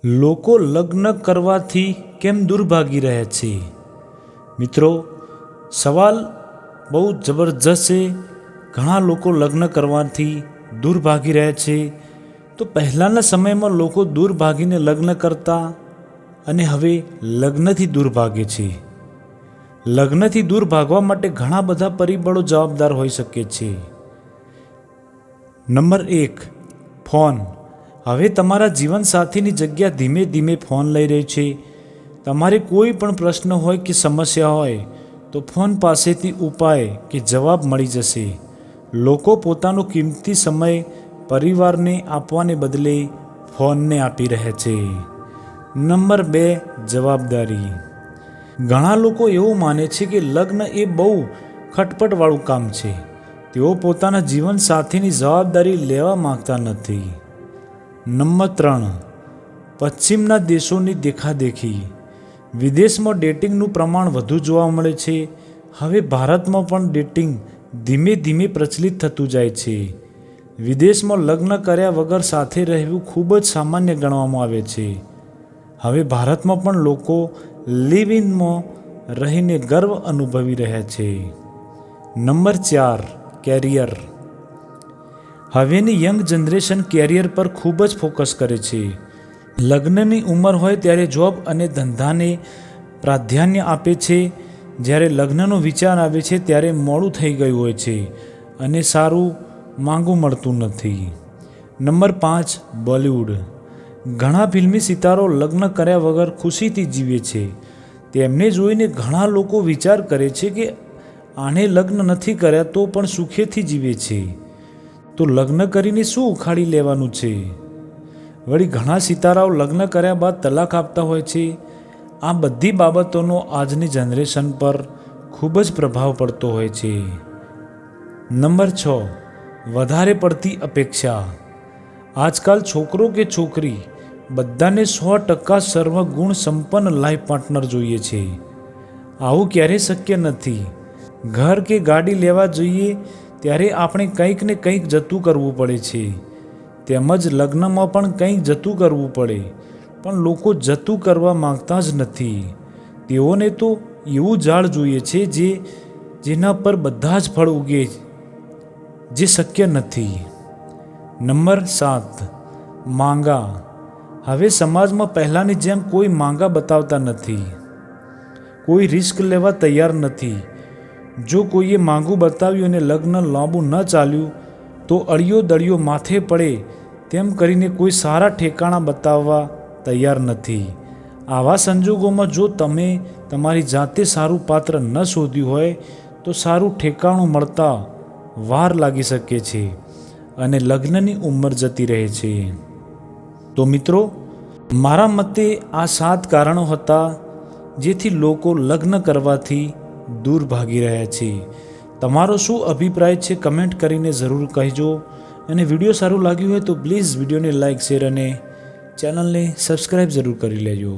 લોકો લગ્ન કરવાથી કેમ દૂર ભાગી રહ્યા છે? મિત્રો, સવાલ બહુ જબરજસ્ત છે. ઘણા લોકો લગ્ન કરવાથી દૂર ભાગી રહ્યા છે. તો પહેલાંના સમયમાં લોકો દૂર ભાગીને લગ્ન કરતા અને હવે લગ્નથી દૂર ભાગે છે. લગ્નથી દૂર ભાગવા માટે ઘણા બધા પરિબળો જવાબદાર હોઈ શકે છે. Number 1, phone. હવે તમારા જીવનસાથીની જગ્યા ધીમે ધીમે ફોન લઈ રહ્યો છે. તમારે કોઈ પણ પ્રશ્ન હોય કે સમસ્યા હોય તો ફોન પાસેથી ઉપાય કે જવાબ મળી જશે. લોકો પોતાનો કિંમતી સમય પરિવારને આપવાને બદલે ફોનને આપી રહ્યા છે. નંબર 2, જવાબદારી. ઘણા લોકો એવું માને છે કે લગ્ન એ બહુ ખટપટવાળું કામ છે. તેઓ પોતાના જીવનસાથીની જવાબદારી લેવા માંગતા નથી. નંબર 3, પશ્ચિમના દેશોની દેખાદેખી. વિદેશમાં ડેટિંગનું પ્રમાણ વધુ જોવા મળે છે. હવે ભારતમાં પણ ડેટિંગ ધીમે ધીમે પ્રચલિત થતું જાય છે. વિદેશમાં લગ્ન કર્યા વગર સાથે રહેવું ખૂબ જ સામાન્ય ગણવામાં આવે છે. હવે ભારતમાં પણ લોકો લિવ ઇનમાં રહીને ગર્વ અનુભવી રહ્યા છે. Number 4, career. હવેની યંગ જનરેશન કેરિયર પર ખૂબ જ ફોકસ કરે છે. લગ્નની ઉંમર હોય ત્યારે જોબ અને ધંધાને પ્રાધાન્ય આપે છે. જ્યારે લગ્નનો વિચાર આવે છે ત્યારે મોડું થઈ ગયું હોય છે અને સારું માંગું મળતું નથી. નંબર 5, બોલિવૂડ. ઘણા ફિલ્મી સિતારો લગ્ન કર્યા વગર ખુશીથી જીવે છે. તેમને જોઈને ઘણા લોકો વિચાર કરે છે કે આને લગ્ન નથી કર્યા તો પણ સુખેથી જીવે છે, તો લગ્ન કરીને શું ઉખાડી લેવાનું છે? વળી ઘણા સિતારાઓ લગ્ન કર્યા બાદ તલાક આપતા હોય છે. આ બધી બાબતોનો આજની જનરેશન પર ખૂબ જ પ્રભાવ પડતો હોય છે. નંબર 6, વધારે પડતી અપેક્ષા. આજકાલ છોકરો કે છોકરી બધાને 100% સર્વગુણ સંપન્ન લાઈફ પાર્ટનર જોઈએ છે. આવું ક્યારેય શક્ય નથી. ઘર કે ગાડી લેવા જોઈએ ત્યારે આપણે કંઈક ને કંઈક જતું કરવું પડે છે. તેમજ લગ્નમાં પણ કંઈક જતું કરવું પડે, પણ લોકો જતું કરવા માંગતા જ નથી. તેઓને તો એવું ઝાડ જોઈએ છે જેના પર બધા જ ફળ ઉગે, જે શક્ય નથી. નંબર 7, માંગા. હવે સમાજમાં પહેલાંની જેમ કોઈ માંગા બતાવતા નથી. કોઈ રિસ્ક લેવા તૈયાર નથી. જો કોઈએ માંગું બતાવ્યું અને લગ્ન લાંબુ ન ચાલ્યું તો અળિયો દળિયો માથે પડે તેમ કરીને કોઈ સારા ઠેકાણા બતાવવા તૈયાર નથી. આવા સંજોગોમાં જો તમે તમારી જાતે સારું પાત્ર ન શોધ્યું હોય તો સારું ઠેકાણું મળતા વાર લાગી શકે છે અને લગ્નની ઉંમર જતી રહે છે. તો મિત્રો, મારા મતે આ 7 કારણો હતા જેથી લોકો લગ્ન કરવાથી દૂર ભાગી રહ્યા છે. તમારો શું અભિપ્રાય છે કમેન્ટ કરીને જરૂર કહેજો. અને વિડીયો સારું લાગ્યું હોય તો પ્લીઝ વિડીયોને લાઇક, શેર અને ચેનલને સબસ્ક્રાઈબ જરૂર કરી લેજો.